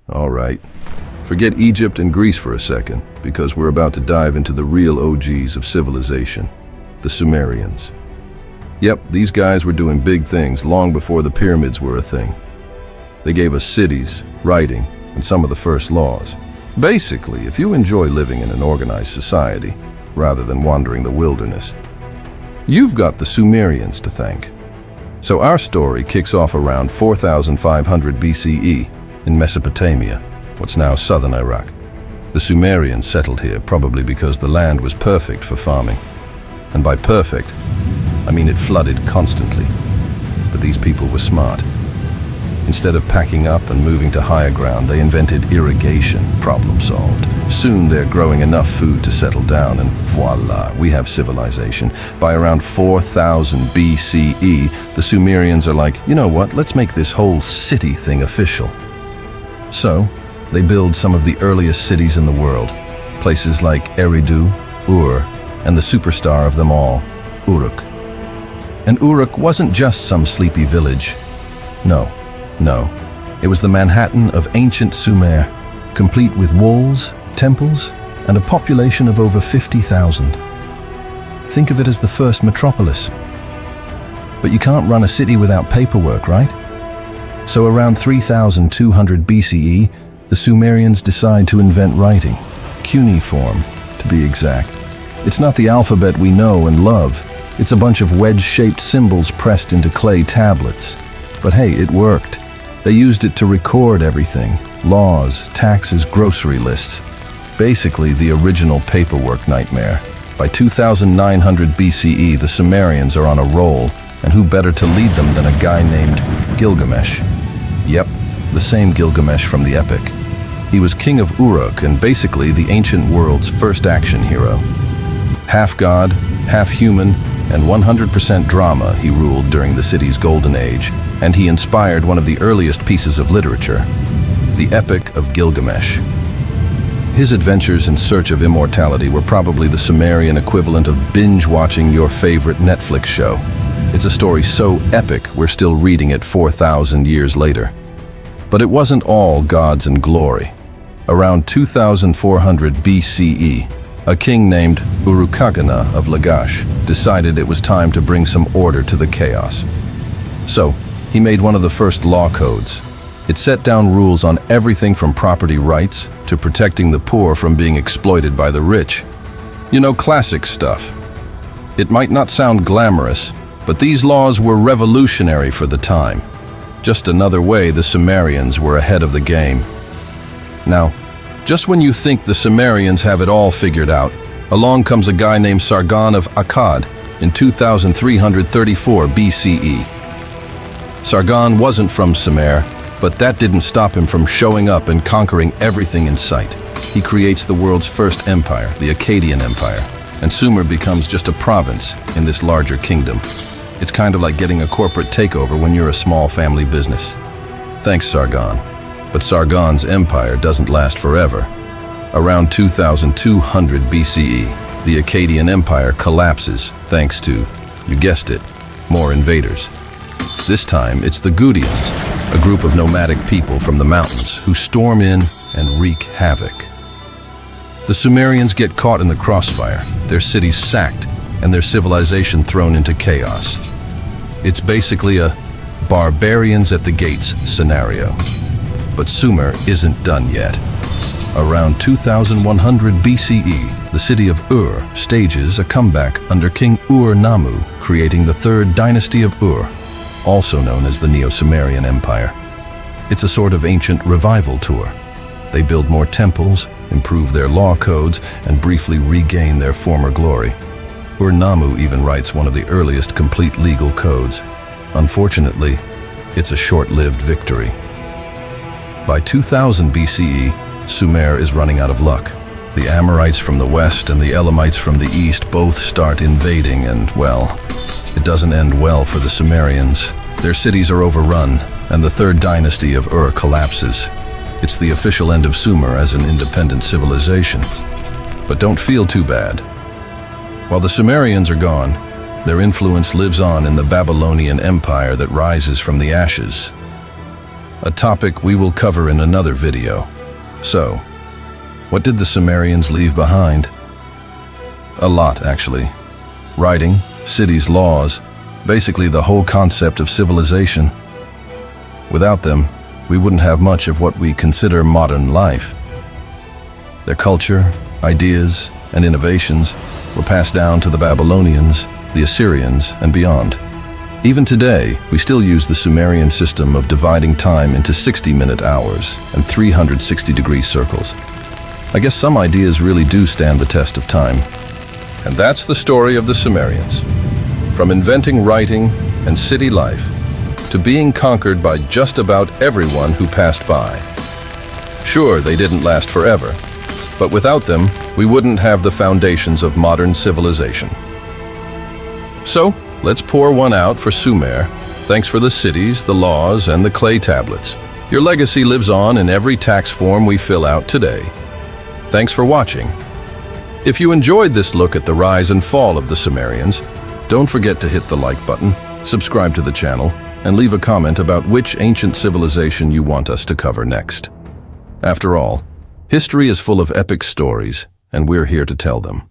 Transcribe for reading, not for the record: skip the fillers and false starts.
All right. Forget Egypt and Greece for a second, because we're about to dive into the real OGs of civilization, the Sumerians. Yep, these guys were doing big things long before the pyramids were a thing. They gave us cities, writing, and some of the first laws. Basically, if you enjoy living in an organized society, rather than wandering the wilderness, you've got the Sumerians to thank. So our story kicks off around 4500 BCE in Mesopotamia, what's now southern Iraq. The Sumerians settled here probably because the land was perfect for farming. And by perfect, I mean it flooded constantly. But these people were smart. Instead of packing up and moving to higher ground, they invented irrigation, problem solved. Soon they're growing enough food to settle down, and voila, we have civilization. By around 4000 BCE, the Sumerians are like, you know what, let's make this whole city thing official. So, they build some of the earliest cities in the world, places like Eridu, Ur, and the superstar of them all, Uruk. And Uruk wasn't just some sleepy village. No, it was the Manhattan of ancient Sumer, complete with walls, temples, and a population of over 50,000. Think of it as the first metropolis. But you can't run a city without paperwork, right? So around 3200 BCE, the Sumerians decide to invent writing, cuneiform, to be exact. It's not the alphabet we know and love. It's a bunch of wedge-shaped symbols pressed into clay tablets. But hey, it worked. They used it to record everything: laws, taxes, grocery lists. Basically, the original paperwork nightmare. By 2900 BCE, the Sumerians are on a roll, and who better to lead them than a guy named Gilgamesh? Yep, the same Gilgamesh from the epic. He was king of Uruk and basically the ancient world's first action hero. Half god, half human, and 100% drama, he ruled during the city's golden age, and he inspired one of the earliest pieces of literature, the Epic of Gilgamesh. His adventures in search of immortality were probably the Sumerian equivalent of binge-watching your favorite Netflix show. It's a story so epic we're still reading it 4,000 years later. But it wasn't all gods and glory. Around 2400 BCE, a king named Uruk of Lagash decided it was time to bring some order to the chaos. So, he made one of the first law codes. It set down rules on everything from property rights to protecting the poor from being exploited by the rich. You know, classic stuff. It might not sound glamorous, but these laws were revolutionary for the time. Just another way the Sumerians were ahead of the game. Now, just when you think the Sumerians have it all figured out, along comes a guy named Sargon of Akkad in 2334 BCE. Sargon wasn't from Sumer, but that didn't stop him from showing up and conquering everything in sight. He creates the world's first empire, the Akkadian Empire, and Sumer becomes just a province in this larger kingdom. It's kind of like getting a corporate takeover when you're a small family business. Thanks, Sargon. But Sargon's empire doesn't last forever. Around 2200 BCE, the Akkadian Empire collapses thanks to, you guessed it, more invaders. This time, it's the Gudians, a group of nomadic people from the mountains who storm in and wreak havoc. The Sumerians get caught in the crossfire, their cities sacked, and their civilization thrown into chaos. It's basically a barbarians at the gates scenario. But Sumer isn't done yet. Around 2100 BCE, the city of Ur stages a comeback under King Ur-Nammu, creating the third dynasty of Ur, also known as the Neo-Sumerian Empire. It's a sort of ancient revival tour. They build more temples, improve their law codes, and briefly regain their former glory. Ur-Nammu even writes one of the earliest complete legal codes. Unfortunately, it's a short-lived victory. By 2000 BCE, Sumer is running out of luck. The Amorites from the west and the Elamites from the east both start invading and, well, it doesn't end well for the Sumerians. Their cities are overrun, and the third dynasty of Ur collapses. It's the official end of Sumer as an independent civilization. But don't feel too bad. While the Sumerians are gone, their influence lives on in the Babylonian Empire that rises from the ashes. a topic we will cover in another video. So, what did the Sumerians leave behind? A lot, actually. Writing, cities, laws, basically the whole concept of civilization. Without them, we wouldn't have much of what we consider modern life. Their culture, ideas, and innovations were passed down to the Babylonians, the Assyrians, and beyond. Even today, we still use the Sumerian system of dividing time into 60-minute hours and 360-degree circles. I guess some ideas really do stand the test of time. And that's the story of the Sumerians. From inventing writing and city life, to being conquered by just about everyone who passed by. Sure, they didn't last forever, but without them, we wouldn't have the foundations of modern civilization. So, let's pour one out for Sumer. Thanks for the cities, the laws, and the clay tablets. Your legacy lives on in every tax form we fill out today. Thanks for watching. If you enjoyed this look at the rise and fall of the Sumerians, don't forget to hit the like button, subscribe to the channel, and leave a comment about which ancient civilization you want us to cover next. After all, history is full of epic stories, and we're here to tell them.